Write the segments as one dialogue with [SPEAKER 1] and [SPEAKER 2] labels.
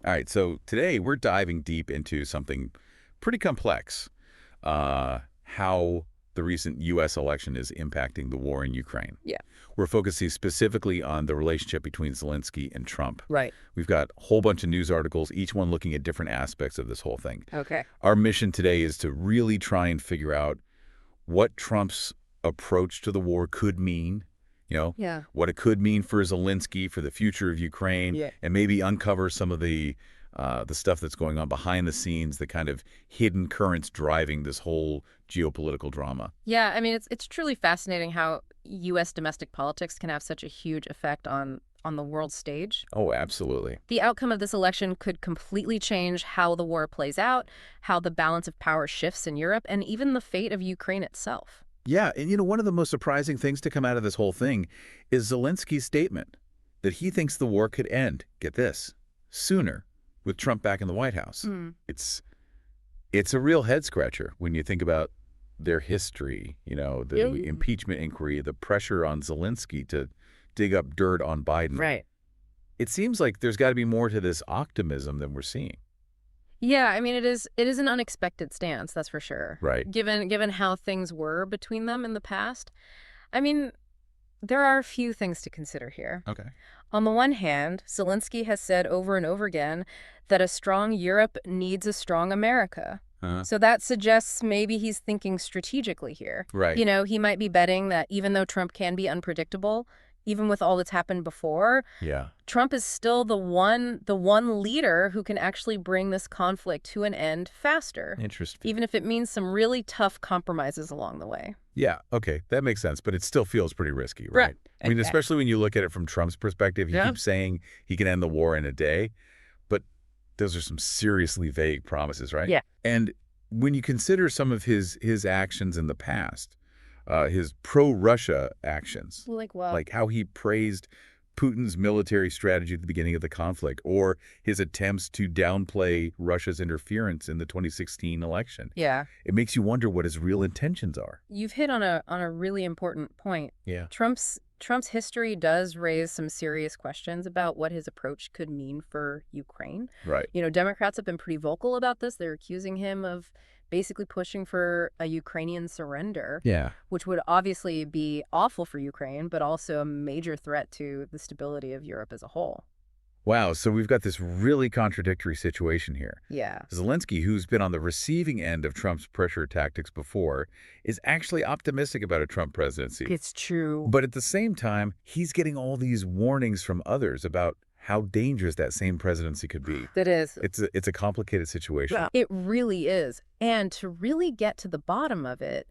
[SPEAKER 1] All right, so today we're diving deep into something pretty complex, how the recent U.S. election is impacting the war in Ukraine.
[SPEAKER 2] Yeah.
[SPEAKER 1] We're focusing specifically on the relationship between Zelensky and Trump.
[SPEAKER 2] Right.
[SPEAKER 1] We've got a whole bunch of news articles, each one looking at different aspects of this whole thing.
[SPEAKER 2] Okay.
[SPEAKER 1] Our mission today is to really try and figure out what Trump's approach to the war could mean,
[SPEAKER 2] Yeah.
[SPEAKER 1] what it could mean for Zelensky, for the future of Ukraine,
[SPEAKER 2] Yeah.
[SPEAKER 1] and maybe uncover some of the stuff that's going on behind the scenes, the kind of hidden currents driving this whole geopolitical drama.
[SPEAKER 2] Yeah, I mean, it's truly fascinating how U.S. domestic politics can have such a huge effect on the world stage.
[SPEAKER 1] Oh, absolutely.
[SPEAKER 2] The outcome of this election could completely change how the war plays out, how the balance of power shifts in Europe, and even the fate of Ukraine itself.
[SPEAKER 1] Yeah, and one of the most surprising things to come out of this whole thing is Zelensky's statement that he thinks the war could end, get this, sooner with Trump back in the White House. It's a real head-scratcher when you think about their history, the impeachment inquiry, the pressure on Zelensky to dig up dirt on Biden.
[SPEAKER 2] Right.
[SPEAKER 1] It seems like there's got to be more to this optimism than we're seeing.
[SPEAKER 2] Yeah, I mean, it is an unexpected stance, that's for sure.
[SPEAKER 1] Right.
[SPEAKER 2] Given how things were between them in the past. I mean, there are a few things to consider here.
[SPEAKER 1] Okay.
[SPEAKER 2] On the one hand, Zelensky has said over and over again that a strong Europe needs a strong America. So that suggests maybe he's thinking strategically here.
[SPEAKER 1] Right.
[SPEAKER 2] He might be betting that even though Trump can be unpredictable, even with all that's happened before,
[SPEAKER 1] Yeah.
[SPEAKER 2] Trump is still the one leader who can actually bring this conflict to an end faster.
[SPEAKER 1] Interesting.
[SPEAKER 2] Even if it means some really tough compromises along the way.
[SPEAKER 1] Yeah, okay, that makes sense, but it still feels pretty risky, right? I mean, especially when you look at it from Trump's perspective, he keeps saying he can end the war in a day, but those are some seriously vague promises, right?
[SPEAKER 2] Yeah.
[SPEAKER 1] And when you consider some of his actions in the past, his pro-Russia actions,
[SPEAKER 2] Like what?
[SPEAKER 1] like how he praised Putin's military strategy at the beginning of the conflict, or his attempts to downplay Russia's interference in the 2016 election.
[SPEAKER 2] Yeah.
[SPEAKER 1] It makes you wonder what his real intentions are.
[SPEAKER 2] You've hit on a really important point.
[SPEAKER 1] Yeah.
[SPEAKER 2] Trump's history does raise some serious questions about what his approach could mean for Ukraine.
[SPEAKER 1] Right.
[SPEAKER 2] Democrats have been pretty vocal about this. They're accusing him of basically pushing for a Ukrainian surrender,
[SPEAKER 1] Yeah.
[SPEAKER 2] which would obviously be awful for Ukraine, but also a major threat to the stability of Europe as a whole.
[SPEAKER 1] Wow, so we've got this really contradictory situation here.
[SPEAKER 2] Yeah.
[SPEAKER 1] Zelensky, who's been on the receiving end of Trump's pressure tactics before, is actually optimistic about a Trump presidency.
[SPEAKER 2] It's true.
[SPEAKER 1] But at the same time, he's getting all these warnings from others about how dangerous that same presidency could be.
[SPEAKER 2] That is.
[SPEAKER 1] It's a complicated situation.
[SPEAKER 2] It really is. And to really get to the bottom of it,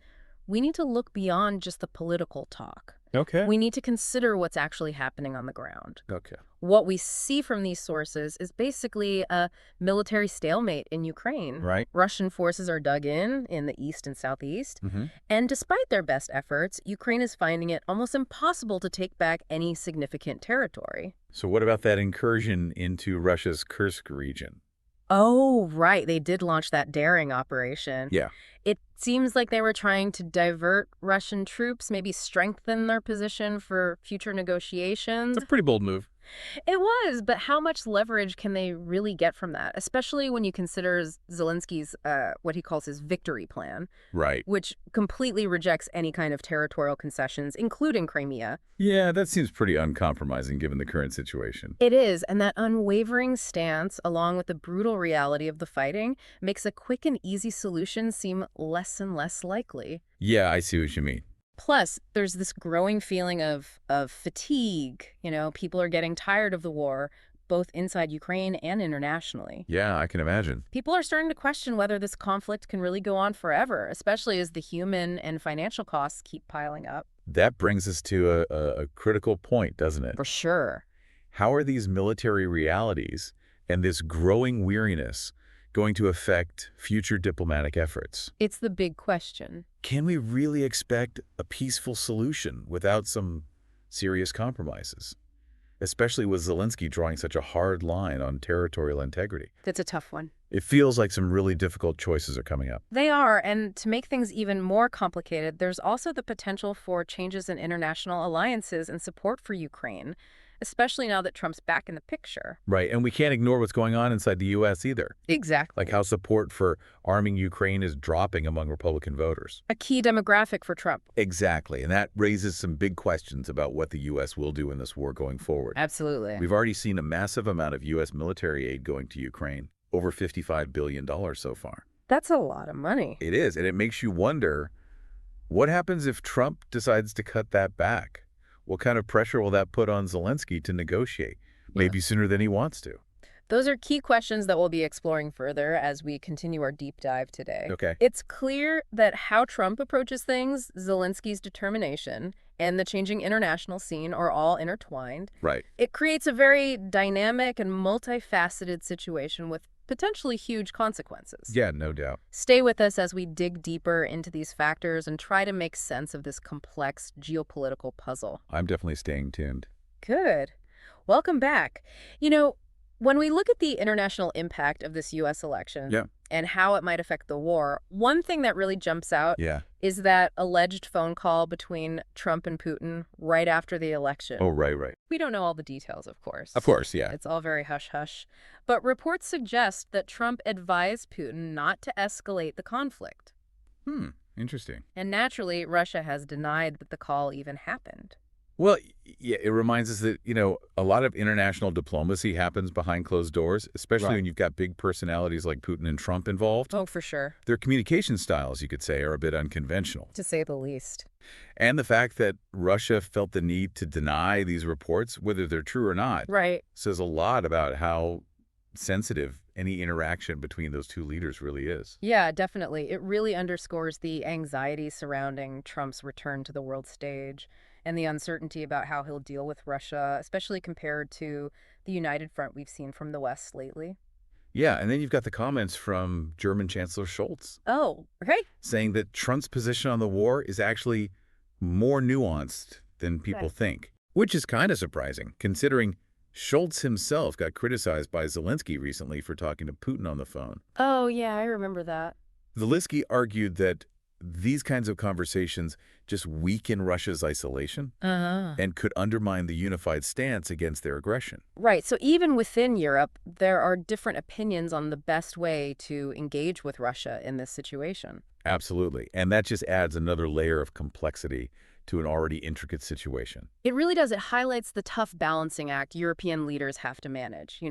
[SPEAKER 2] we need to look beyond just the political talk.
[SPEAKER 1] Okay.
[SPEAKER 2] We need to consider what's actually happening on the ground.
[SPEAKER 1] Okay.
[SPEAKER 2] What we see from these sources is basically a military stalemate in Ukraine.
[SPEAKER 1] Right.
[SPEAKER 2] Russian forces are dug in the east and southeast. And despite their best efforts, Ukraine is finding it almost impossible to take back any significant territory.
[SPEAKER 1] So what about that incursion into Russia's Kursk region?
[SPEAKER 2] Oh, right. They did launch that daring operation.
[SPEAKER 1] Yeah.
[SPEAKER 2] It seems like they were trying to divert Russian troops, maybe strengthen their position for future negotiations.
[SPEAKER 1] It's a pretty bold move.
[SPEAKER 2] It was, but how much leverage can they really get from that? Especially when you consider Zelensky's, what he calls his victory plan.
[SPEAKER 1] Right.
[SPEAKER 2] Which completely rejects any kind of territorial concessions, including Crimea.
[SPEAKER 1] Yeah, that seems pretty uncompromising given the current situation.
[SPEAKER 2] It is, and that unwavering stance, along with the brutal reality of the fighting, makes a quick and easy solution seem less and less likely.
[SPEAKER 1] Yeah, I see what you mean.
[SPEAKER 2] Plus, there's this growing feeling of fatigue. People are getting tired of the war, both inside Ukraine and internationally.
[SPEAKER 1] Yeah, I can imagine.
[SPEAKER 2] People are starting to question whether this conflict can really go on forever, especially as the human and financial costs keep piling up.
[SPEAKER 1] That brings us to a critical point, doesn't it?
[SPEAKER 2] For sure.
[SPEAKER 1] How are these military realities and this growing weariness going to affect future diplomatic efforts?
[SPEAKER 2] It's the big question.
[SPEAKER 1] Can we really expect a peaceful solution without some serious compromises? Especially with Zelensky drawing such a hard line on territorial integrity.
[SPEAKER 2] That's a tough one.
[SPEAKER 1] It feels like some really difficult choices are coming up.
[SPEAKER 2] They are, and to make things even more complicated, there's also the potential for changes in international alliances and support for Ukraine. especially now that Trump's back in the picture.
[SPEAKER 1] Right, and we can't ignore what's going on inside the U.S. either.
[SPEAKER 2] Exactly.
[SPEAKER 1] Like how support for arming Ukraine is dropping among Republican voters.
[SPEAKER 2] A key demographic for Trump.
[SPEAKER 1] Exactly, and that raises some big questions about what the U.S. will do in this war going forward.
[SPEAKER 2] Absolutely.
[SPEAKER 1] We've already seen a massive amount of U.S. military aid going to Ukraine, over $55 billion so far.
[SPEAKER 2] That's a lot of money.
[SPEAKER 1] It is, and it makes you wonder, what happens if Trump decides to cut that back? What kind of pressure will that put on Zelensky to negotiate? Maybe sooner than he wants to.
[SPEAKER 2] Those are key questions that we'll be exploring further as we continue our deep dive today.
[SPEAKER 1] Okay.
[SPEAKER 2] It's clear that how Trump approaches things, Zelensky's determination, and the changing international scene are all intertwined.
[SPEAKER 1] Right.
[SPEAKER 2] It creates a very dynamic and multifaceted situation with potentially huge consequences.
[SPEAKER 1] Yeah, no doubt.
[SPEAKER 2] Stay with us as we dig deeper into these factors and try to make sense of this complex geopolitical puzzle.
[SPEAKER 1] I'm definitely staying tuned.
[SPEAKER 2] Good. Welcome back. When we look at the international impact of this U.S. election and how it might affect the war, one thing that really jumps out is that alleged phone call between Trump and Putin right after the election.
[SPEAKER 1] Oh, right.
[SPEAKER 2] We don't know all the details, of course.
[SPEAKER 1] Of course, yeah.
[SPEAKER 2] It's all very hush-hush. But reports suggest that Trump advised Putin not to escalate the conflict.
[SPEAKER 1] Interesting.
[SPEAKER 2] And naturally, Russia has denied that the call even happened.
[SPEAKER 1] Well, yeah, it reminds us that, a lot of international diplomacy happens behind closed doors, especially when you've got big personalities like Putin and Trump involved.
[SPEAKER 2] Oh, for sure.
[SPEAKER 1] Their communication styles, you could say, are a bit unconventional.
[SPEAKER 2] To say the least.
[SPEAKER 1] And the fact that Russia felt the need to deny these reports, whether they're true or not, says a lot about how sensitive any interaction between those two leaders really is.
[SPEAKER 2] Yeah, definitely. It really underscores the anxiety surrounding Trump's return to the world stage and the uncertainty about how he'll deal with Russia, especially compared to the united front we've seen from the West lately.
[SPEAKER 1] Yeah, and then you've got the comments from German Chancellor Schultz.
[SPEAKER 2] Oh, right.
[SPEAKER 1] Saying that Trump's position on the war is actually more nuanced than people think, which is kind of surprising, considering Schultz himself got criticized by Zelensky recently for talking to Putin on the phone.
[SPEAKER 2] Oh, yeah, I remember that.
[SPEAKER 1] Zelensky argued that these kinds of conversations just weaken Russia's isolation and could undermine the unified stance against their aggression.
[SPEAKER 2] Right. So even within Europe, there are different opinions on the best way to engage with Russia in this situation.
[SPEAKER 1] Absolutely. And that just adds another layer of complexity to an already intricate situation.
[SPEAKER 2] It really does. It highlights the tough balancing act European leaders have to manage,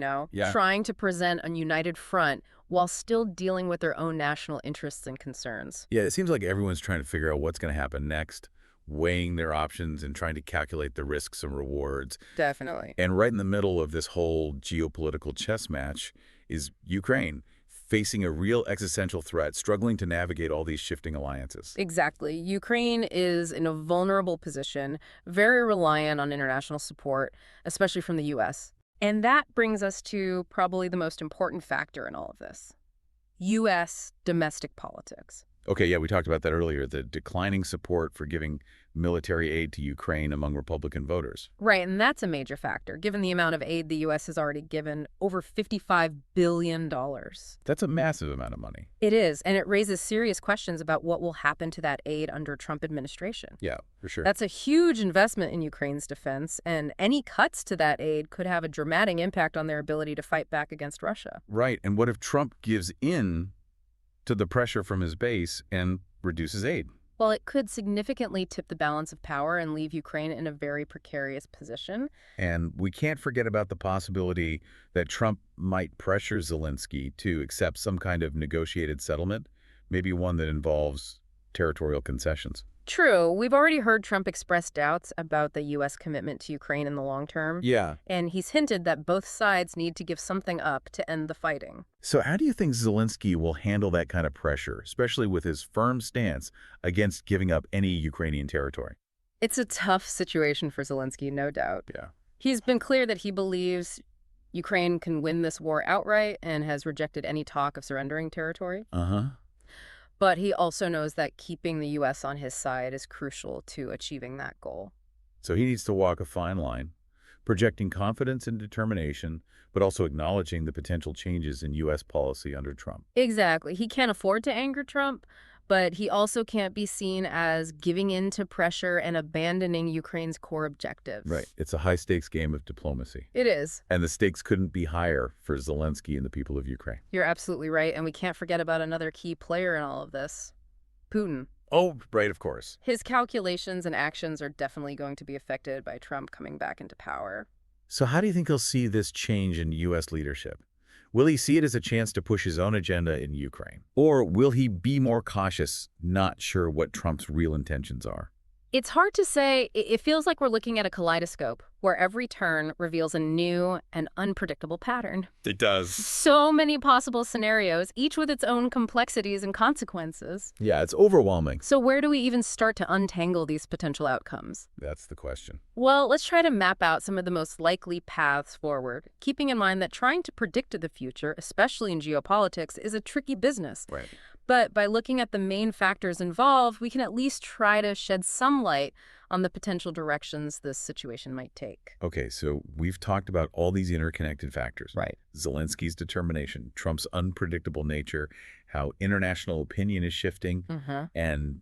[SPEAKER 2] trying to present a united front while still dealing with their own national interests and concerns.
[SPEAKER 1] Yeah, it seems like everyone's trying to figure out what's going to happen next, weighing their options and trying to calculate the risks and rewards.
[SPEAKER 2] Definitely.
[SPEAKER 1] And right in the middle of this whole geopolitical chess match is Ukraine, facing a real existential threat, struggling to navigate all these shifting alliances.
[SPEAKER 2] Exactly. Ukraine is in a vulnerable position, very reliant on international support, especially from the U.S. And that brings us to probably the most important factor in all of this: U.S. domestic politics.
[SPEAKER 1] Okay, yeah, we talked about that earlier, the declining support for giving military aid to Ukraine among Republican voters.
[SPEAKER 2] Right, and that's a major factor, given the amount of aid the U.S. has already given, over $55 billion.
[SPEAKER 1] That's a massive amount of money.
[SPEAKER 2] It is, and it raises serious questions about what will happen to that aid under Trump administration.
[SPEAKER 1] Yeah, for sure.
[SPEAKER 2] That's a huge investment in Ukraine's defense, and any cuts to that aid could have a dramatic impact on their ability to fight back against Russia.
[SPEAKER 1] Right, and what if Trump gives in to the pressure from his base and reduces aid?
[SPEAKER 2] Well, it could significantly tip the balance of power and leave Ukraine in a very precarious position.
[SPEAKER 1] And we can't forget about the possibility that Trump might pressure Zelensky to accept some kind of negotiated settlement, maybe one that involves territorial concessions.
[SPEAKER 2] True. We've already heard Trump express doubts about the U.S. commitment to Ukraine in the long term.
[SPEAKER 1] Yeah.
[SPEAKER 2] And he's hinted that both sides need to give something up to end the fighting.
[SPEAKER 1] So how do you think Zelensky will handle that kind of pressure, especially with his firm stance against giving up any Ukrainian territory?
[SPEAKER 2] It's a tough situation for Zelensky, no doubt.
[SPEAKER 1] Yeah.
[SPEAKER 2] He's been clear that he believes Ukraine can win this war outright and has rejected any talk of surrendering territory. But he also knows that keeping the U.S. on his side is crucial to achieving that goal.
[SPEAKER 1] So he needs to walk a fine line, projecting confidence and determination, but also acknowledging the potential changes in U.S. policy under Trump.
[SPEAKER 2] Exactly. He can't afford to anger Trump, but he also can't be seen as giving in to pressure and abandoning Ukraine's core objectives.
[SPEAKER 1] Right. It's a high-stakes game of diplomacy.
[SPEAKER 2] It is.
[SPEAKER 1] And the stakes couldn't be higher for Zelensky and the people of Ukraine.
[SPEAKER 2] You're absolutely right, and we can't forget about another key player in all of this, Putin.
[SPEAKER 1] Oh, right, of course.
[SPEAKER 2] His calculations and actions are definitely going to be affected by Trump coming back into power.
[SPEAKER 1] So how do you think he'll see this change in U.S. leadership? Will he see it as a chance to push his own agenda in Ukraine? Or will he be more cautious, not sure what Trump's real intentions are?
[SPEAKER 2] It's hard to say. It feels like we're looking at a kaleidoscope where every turn reveals a new and unpredictable pattern.
[SPEAKER 1] It does.
[SPEAKER 2] So many possible scenarios, each with its own complexities and consequences.
[SPEAKER 1] Yeah, it's overwhelming.
[SPEAKER 2] So where do we even start to untangle these potential outcomes?
[SPEAKER 1] That's the question.
[SPEAKER 2] Well, let's try to map out some of the most likely paths forward, keeping in mind that trying to predict the future, especially in geopolitics, is a tricky business.
[SPEAKER 1] Right.
[SPEAKER 2] But by looking at the main factors involved, we can at least try to shed some light on the potential directions this situation might take.
[SPEAKER 1] Okay, so we've talked about all these interconnected factors.
[SPEAKER 2] Right.
[SPEAKER 1] Zelensky's determination, Trump's unpredictable nature, how international opinion is shifting, and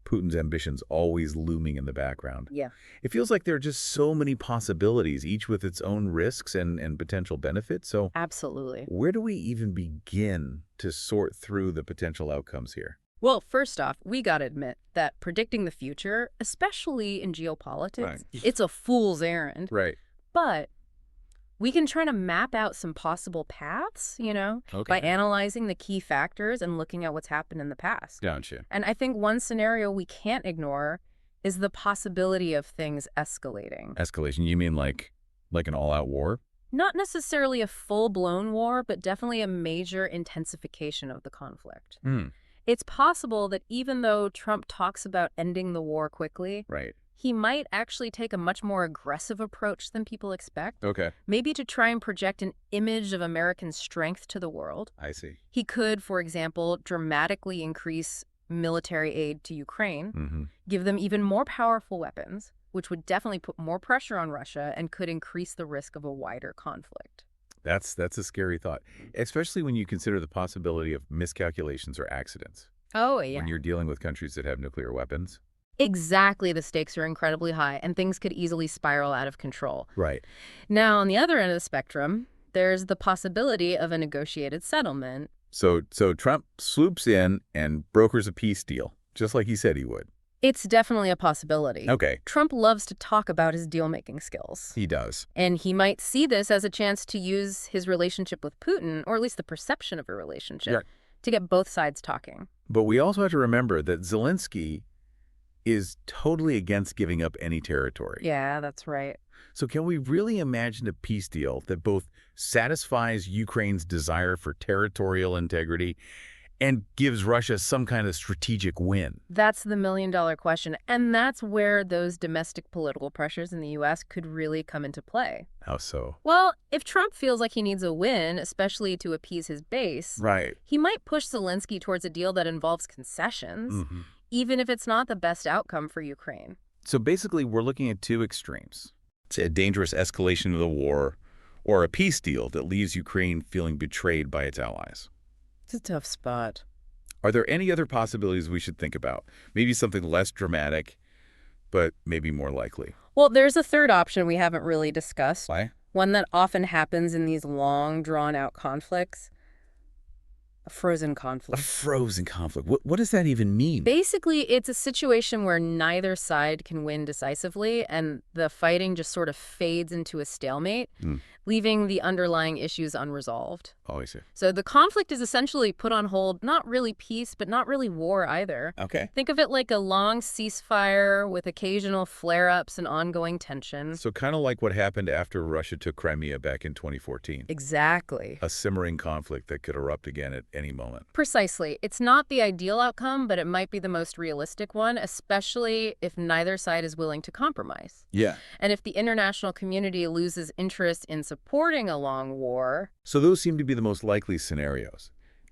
[SPEAKER 1] Putin's ambitions always looming in the background.
[SPEAKER 2] Yeah.
[SPEAKER 1] It feels like there are just so many possibilities, each with its own risks and potential benefits. So
[SPEAKER 2] Absolutely.
[SPEAKER 1] where do we even begin to sort through the potential outcomes here?
[SPEAKER 2] Well, first off, we gotta admit that predicting the future, especially in geopolitics,
[SPEAKER 1] Right.
[SPEAKER 2] it's a fool's errand.
[SPEAKER 1] Right.
[SPEAKER 2] But we can try to map out some possible paths, by analyzing the key factors and looking at what's happened in the past.
[SPEAKER 1] Gotcha.
[SPEAKER 2] And I think one scenario we can't ignore is the possibility of things escalating.
[SPEAKER 1] Escalation, you mean like an all-out war?
[SPEAKER 2] Not necessarily a full-blown war, but definitely a major intensification of the conflict. It's possible that even though Trump talks about ending the war quickly,
[SPEAKER 1] Right.
[SPEAKER 2] he might actually take a much more aggressive approach than people expect.
[SPEAKER 1] Okay.
[SPEAKER 2] Maybe to try and project an image of American strength to the world.
[SPEAKER 1] I see.
[SPEAKER 2] He could, for example, dramatically increase military aid to Ukraine, give them even more powerful weapons, which would definitely put more pressure on Russia and could increase the risk of a wider conflict.
[SPEAKER 1] That's a scary thought, especially when you consider the possibility of miscalculations or accidents.
[SPEAKER 2] Oh, yeah.
[SPEAKER 1] When you're dealing with countries that have nuclear weapons.
[SPEAKER 2] Exactly. The stakes are incredibly high, and things could easily spiral out of control.
[SPEAKER 1] Right.
[SPEAKER 2] Now, on the other end of the spectrum, there's the possibility of a negotiated settlement.
[SPEAKER 1] So Trump swoops in and brokers a peace deal, just like he said he would.
[SPEAKER 2] It's definitely a possibility.
[SPEAKER 1] Okay.
[SPEAKER 2] Trump loves to talk about his deal-making skills.
[SPEAKER 1] He does.
[SPEAKER 2] And he might see this as a chance to use his relationship with Putin, or at least the perception of a relationship, to get both sides talking.
[SPEAKER 1] But we also have to remember that Zelensky is totally against giving up any territory.
[SPEAKER 2] Yeah, that's right.
[SPEAKER 1] So can we really imagine a peace deal that both satisfies Ukraine's desire for territorial integrity and gives Russia some kind of strategic win?
[SPEAKER 2] That's the million-dollar question, and that's where those domestic political pressures in the U.S. could really come into play.
[SPEAKER 1] How so?
[SPEAKER 2] Well, if Trump feels like he needs a win, especially to appease his base,
[SPEAKER 1] Right.
[SPEAKER 2] he might push Zelensky towards a deal that involves concessions, even if it's not the best outcome for Ukraine.
[SPEAKER 1] So basically, we're looking at two extremes. It's a dangerous escalation of the war or a peace deal that leaves Ukraine feeling betrayed by its allies.
[SPEAKER 2] It's a tough spot.
[SPEAKER 1] Are there any other possibilities we should think about? Maybe something less dramatic, but maybe more likely.
[SPEAKER 2] Well, there's a third option we haven't really discussed.
[SPEAKER 1] Why?
[SPEAKER 2] One that often happens in these long, drawn-out conflicts. A frozen
[SPEAKER 1] A
[SPEAKER 2] conflict.
[SPEAKER 1] frozen conflict. What does that even mean?
[SPEAKER 2] Basically, it's a situation where neither side can win decisively, and the fighting just sort of fades into a stalemate, leaving the underlying issues unresolved.
[SPEAKER 1] Oh, I see.
[SPEAKER 2] So the conflict is essentially put on hold, not really peace, but not really war either.
[SPEAKER 1] Okay.
[SPEAKER 2] Think of it like a long ceasefire with occasional flare-ups and ongoing tension.
[SPEAKER 1] So kind of like what happened after Russia took Crimea back in 2014.
[SPEAKER 2] Exactly.
[SPEAKER 1] A simmering conflict that could erupt again at any moment.
[SPEAKER 2] Precisely. It's not the ideal outcome, but it might be the most realistic one, especially if neither side is willing to compromise.
[SPEAKER 1] Yeah.
[SPEAKER 2] And if the international community loses interest in supporting a long war.
[SPEAKER 1] So those seem to be the most likely scenarios.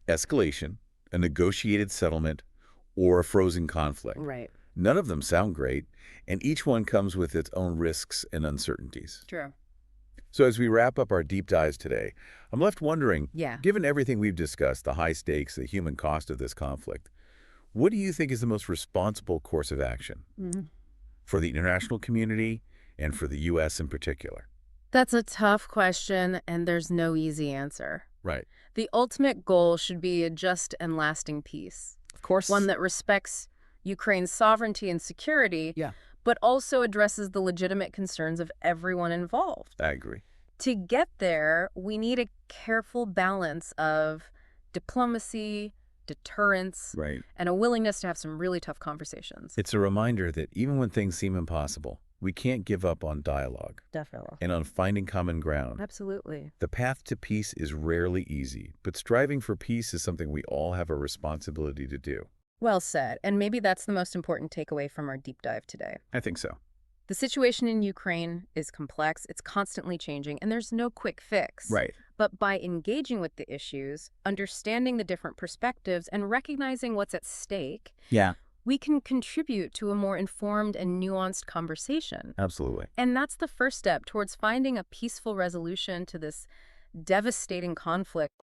[SPEAKER 1] Escalation, a negotiated settlement, or a frozen conflict.
[SPEAKER 2] Right.
[SPEAKER 1] None of them sound great, and each one comes with its own risks and uncertainties.
[SPEAKER 2] True.
[SPEAKER 1] So as we wrap up our deep dives today, I'm left wondering,
[SPEAKER 2] Yeah.
[SPEAKER 1] given everything we've discussed, the high stakes, the human cost of this conflict, What do you think is the most responsible course of action for the international community and for the U.S. in particular?
[SPEAKER 2] That's a tough question, and there's no easy answer.
[SPEAKER 1] Right.
[SPEAKER 2] The ultimate goal should be a just and lasting peace.
[SPEAKER 3] Of course.
[SPEAKER 2] One that respects Ukraine's sovereignty and security, but also addresses the legitimate concerns of everyone involved.
[SPEAKER 1] I agree.
[SPEAKER 2] To get there, we need a careful balance of diplomacy, deterrence, and a willingness to have some really tough conversations.
[SPEAKER 1] It's a reminder that even when things seem impossible, we can't give up on dialogue.
[SPEAKER 2] Definitely.
[SPEAKER 1] And on finding common ground.
[SPEAKER 2] Absolutely.
[SPEAKER 1] The path to peace is rarely easy, but striving for peace is something we all have a responsibility to do.
[SPEAKER 2] Well said. And maybe that's the most important takeaway from our deep dive today.
[SPEAKER 1] I think so.
[SPEAKER 2] The situation in Ukraine is complex, it's constantly changing, and there's no quick fix.
[SPEAKER 1] Right.
[SPEAKER 2] But by engaging with the issues, understanding the different perspectives, and recognizing what's at stake, we can contribute to a more informed and nuanced conversation.
[SPEAKER 1] Absolutely.
[SPEAKER 2] And that's the first step towards finding a peaceful resolution to this devastating conflict.